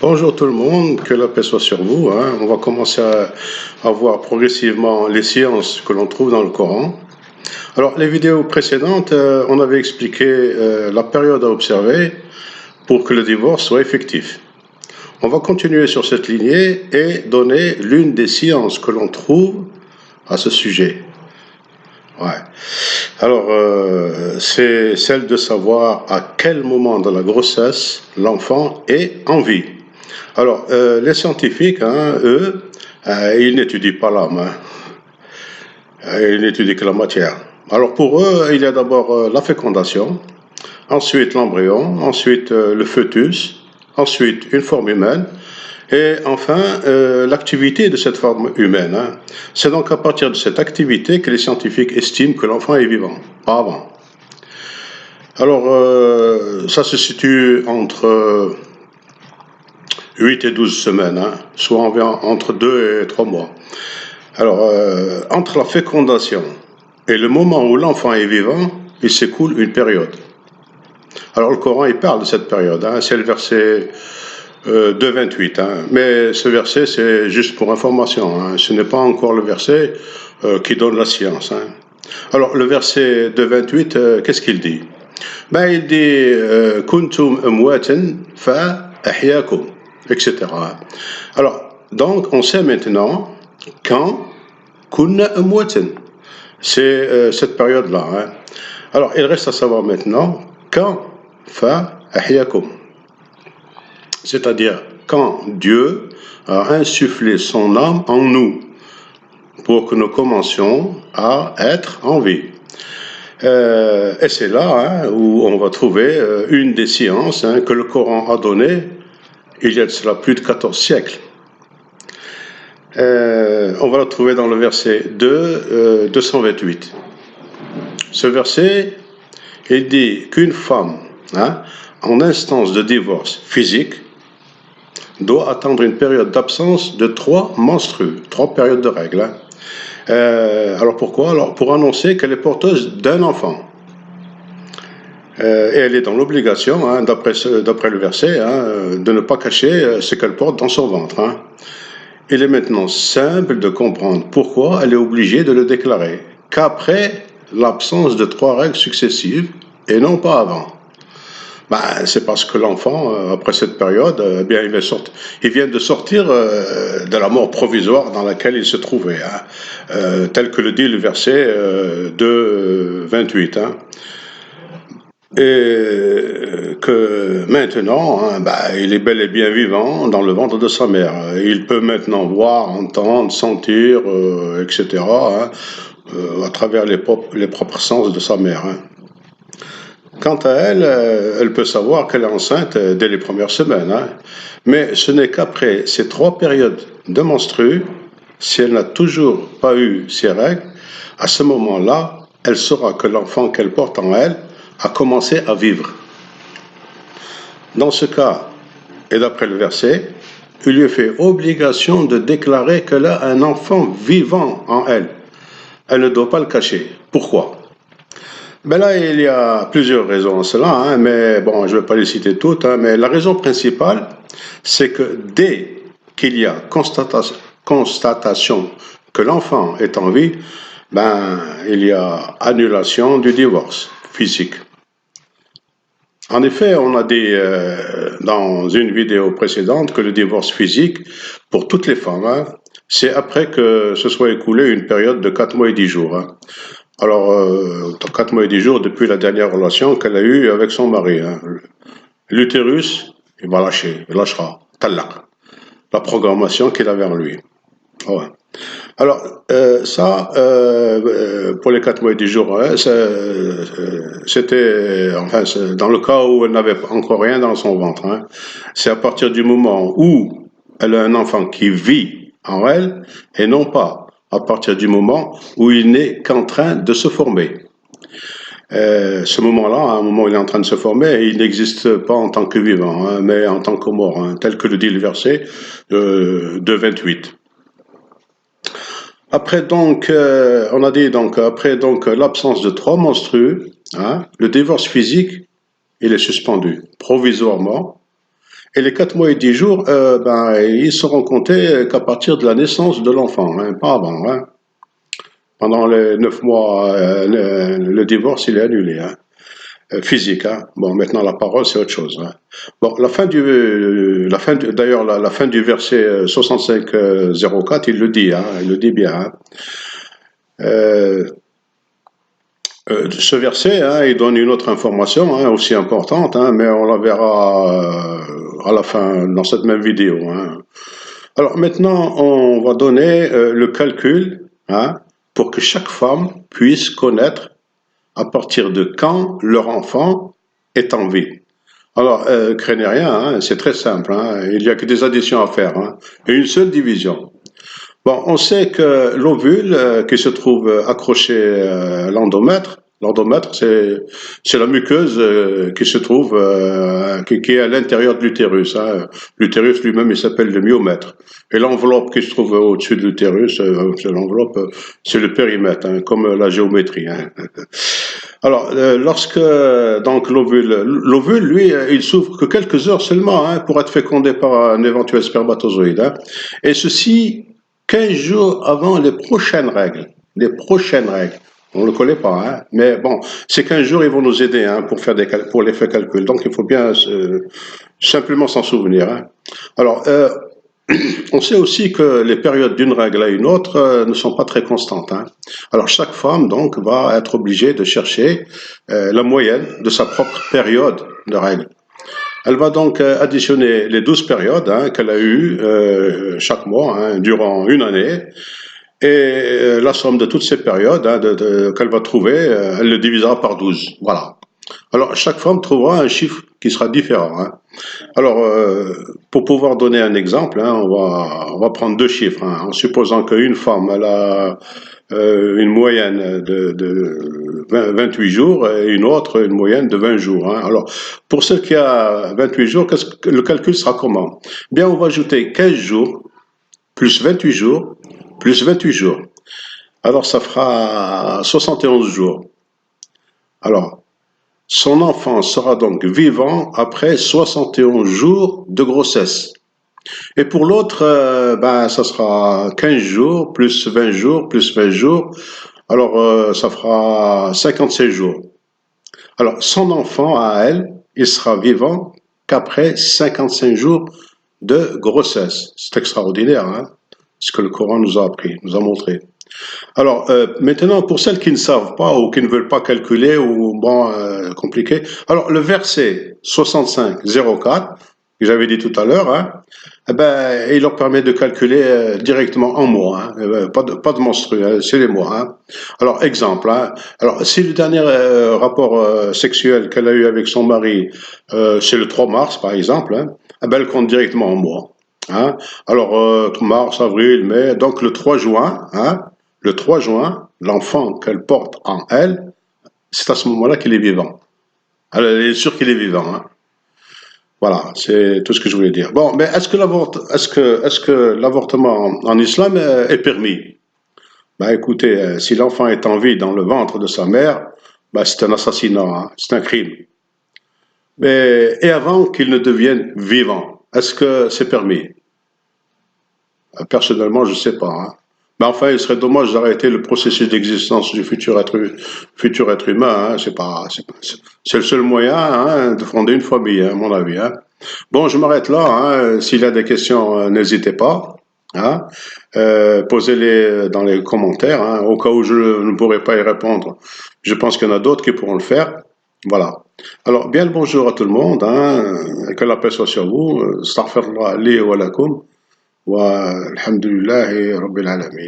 Bonjour tout le monde, que la paix soit sur vous, hein. On va commencer à voir progressivement les sciences que l'on trouve dans le Coran. Alors, les vidéos précédentes, on avait expliqué la période à observer pour que le divorce soit effectif. On va continuer sur cette lignée et donner l'une des sciences que l'on trouve à ce sujet. Ouais. Alors, c'est celle de savoir à quel moment de la grossesse l'enfant est en vie. Alors, les scientifiques, hein, eux, ils n'étudient pas l'âme, hein. Ils n'étudient que la matière. Alors, pour eux, il y a d'abord la fécondation, ensuite l'embryon, ensuite le fœtus, ensuite une forme humaine, et enfin l'activité de cette forme humaine, hein. C'est donc à partir de cette activité que les scientifiques estiment que l'enfant est vivant, pas avant. Alors, ça se situe entre 8 et 12 semaines, hein, soit environ entre 2 et 3 mois. Alors, entre la fécondation et le moment où l'enfant est vivant, il s'écoule une période. Alors, le Coran, il parle de cette période, hein, c'est le verset 2,28, hein, mais ce verset, c'est juste pour information, hein, ce n'est pas encore le verset qui donne la science, hein. Alors, le verset 2,28, qu'est-ce qu'il dit? Ben, il dit « Kuntum amwatan fa ahyakum » etc. Alors, donc, on sait maintenant quand kunna amwatan. C'est cette période-là, hein. Alors, il reste à savoir maintenant quand fa ahyakum. C'est-à-dire quand Dieu a insufflé son âme en nous pour que nous commencions à être en vie. Et c'est là, hein, où on va trouver une des sciences, hein, que le Coran a données il y a de cela plus de 14 siècles. On va la trouver dans le verset 228. Ce verset, il dit qu'une femme, hein, en instance de divorce physique, doit attendre une période d'absence de 3 menstrues, 3 périodes de règles, hein. Alors pourquoi? Alors pour annoncer qu'elle est porteuse d'un enfant. Et elle est dans l'obligation, hein, d'après le verset, hein, de ne pas cacher ce qu'elle porte dans son ventre, hein. Il est maintenant simple de comprendre pourquoi elle est obligée de le déclarer qu'après l'absence de 3 règles successives et non pas avant. Ben, c'est parce que l'enfant, après cette période, eh bien, il vient de sortir de la mort provisoire dans laquelle il se trouvait, hein, tel que le dit le verset 2,28. Hein. Et que maintenant, hein, bah, il est bel et bien vivant dans le ventre de sa mère. Il peut maintenant voir, entendre, sentir, etc., hein, à travers les propres sens de sa mère, hein. Quant à elle, elle peut savoir qu'elle est enceinte dès les premières semaines, hein. Mais ce n'est qu'après ces 3 périodes de menstrues, si elle n'a toujours pas eu ses règles, à ce moment-là, elle saura que l'enfant qu'elle porte en elle a commencé à vivre. Dans ce cas, et d'après le verset, il lui est fait obligation de déclarer qu'elle a un enfant vivant en elle. Elle ne doit pas le cacher. Pourquoi? Ben là, il y a plusieurs raisons à cela, hein, mais bon, je ne vais pas les citer toutes, hein, mais la raison principale, c'est que dès qu'il y a constatation que l'enfant est en vie, ben, il y a annulation du divorce physique. En effet, on a dit dans une vidéo précédente que le divorce physique, pour toutes les femmes, hein, c'est après que se soit écoulée une période de 4 mois et 10 jours. Hein. Alors, 4 mois et 10 jours depuis la dernière relation qu'elle a eue avec son mari, hein. L'utérus, il va lâcher, il lâchera, talaq, la programmation qu'il avait en lui. Ouais. Alors, pour les 4 mois et 10 jours, hein, c'était, enfin, dans le cas où elle n'avait encore rien dans son ventre, hein. C'est à partir du moment où elle a un enfant qui vit en elle, et non pas à partir du moment où il n'est qu'en train de se former. Ce moment-là, à un moment où il est en train de se former, il n'existe pas en tant que vivant, hein, mais en tant que mort, hein, tel que le dit le verset 2,28. Après donc, on a dit donc, après donc l'absence de 3 menstrues, hein, le divorce physique, il est suspendu provisoirement, Et les 4 mois et 10 jours, ils seront comptés qu'à partir de la naissance de l'enfant, hein, pas avant. Hein. Pendant les 9 mois, le divorce, il est annulé. Hein. Physique. Hein. Bon, maintenant la parole, c'est autre chose. Hein. Bon, d'ailleurs, la fin du verset 65-04, il le dit, hein, il le dit bien. Hein. Euh, Ce verset, hein, il donne une autre information hein, aussi importante, hein, mais on la verra à la fin dans cette même vidéo. Hein. Alors maintenant, on va donner le calcul hein, pour que chaque femme puisse connaître à partir de quand leur enfant est en vie. Alors, craignez rien, hein, c'est très simple. Hein, il n'y a que des additions à faire hein, et une seule division. Bon, on sait que l'ovule qui se trouve accroché à l'endomètre, c'est la muqueuse qui se trouve, qui est à l'intérieur de l'utérus. Hein. L'utérus lui-même, il s'appelle le myomètre. Et l'enveloppe qui se trouve au-dessus de l'utérus, c'est l'enveloppe, c'est le périmètre, hein, comme la géométrie. Hein. Alors, lorsque donc l'ovule, lui, il souffre que quelques heures seulement hein, pour être fécondé par un éventuel spermatozoïde. Hein. Et ceci 15 jours avant les prochaines règles. Les prochaines règles. On ne le connaît pas, hein. Mais bon, ces 15 jours, ils vont nous aider hein, pour faire pour les faits calculs. Donc, il faut bien simplement s'en souvenir. Hein. Alors, on sait aussi que les périodes d'une règle à une autre ne sont pas très constantes. Hein. Alors, chaque femme, donc, va être obligée de chercher la moyenne de sa propre période de règle. Elle va donc additionner les 12 périodes hein, qu'elle a eues chaque mois hein, durant une année et la somme de toutes ces périodes hein, qu'elle va trouver, elle le divisera par 12. Voilà. Alors chaque femme trouvera un chiffre qui sera différent. Hein. Alors pour pouvoir donner un exemple, hein, on va prendre deux chiffres hein, en supposant qu'une femme elle a une moyenne de 28 jours et une autre une moyenne de 20 jours. Hein. Alors, pour celle qui a 28 jours, le calcul sera comment? Bien, on va ajouter 15 jours plus 28 jours plus 28 jours. Alors, ça fera 71 jours. Alors, son enfant sera donc vivant après 71 jours de grossesse. Et pour l'autre, ça sera 15 jours, plus 20 jours, plus 20 jours. Alors, ça fera 57 jours. Alors, son enfant, à elle, il sera vivant qu'après 55 jours de grossesse. C'est extraordinaire, hein, ce que le Coran nous a appris, nous a montré. Alors, maintenant, pour celles qui ne savent pas ou qui ne veulent pas calculer ou, compliqué, alors le verset 65-04, que j'avais dit tout à l'heure, hein, il leur permet de calculer directement en mois, hein, pas de monstrueux, hein, c'est les mois. Hein. Alors, exemple, hein, alors si le dernier rapport sexuel qu'elle a eu avec son mari, c'est le 3 mars, par exemple, hein, elle compte directement en mois. Hein. Alors, mars, avril, mai, donc le 3 juin, hein, le 3 juin, l'enfant qu'elle porte en elle, c'est à ce moment-là qu'il est vivant. Elle est sûre qu'il est vivant. Hein. Voilà, c'est tout ce que je voulais dire. Bon, mais est-ce que l'avortement en islam est permis? Bah écoutez, si l'enfant est en vie dans le ventre de sa mère, bah c'est un assassinat, hein, c'est un crime. Et avant qu'il ne devienne vivant, est-ce que c'est permis? Personnellement, je ne sais pas. Hein. Mais enfin, il serait dommage d'arrêter le processus d'existence du futur être humain. Hein. C'est le seul moyen hein, de fonder une famille, hein, à mon avis. Hein. Bon, je m'arrête là. Hein. S'il y a des questions, n'hésitez pas. Hein. Posez-les dans les commentaires. Hein. Au cas où je ne pourrai pas y répondre, je pense qu'il y en a d'autres qui pourront le faire. Voilà. Alors, bien le bonjour à tout le monde. Hein. Que la paix soit sur vous. Astaghfirullah li wa lakum. والحمد لله رب العالمين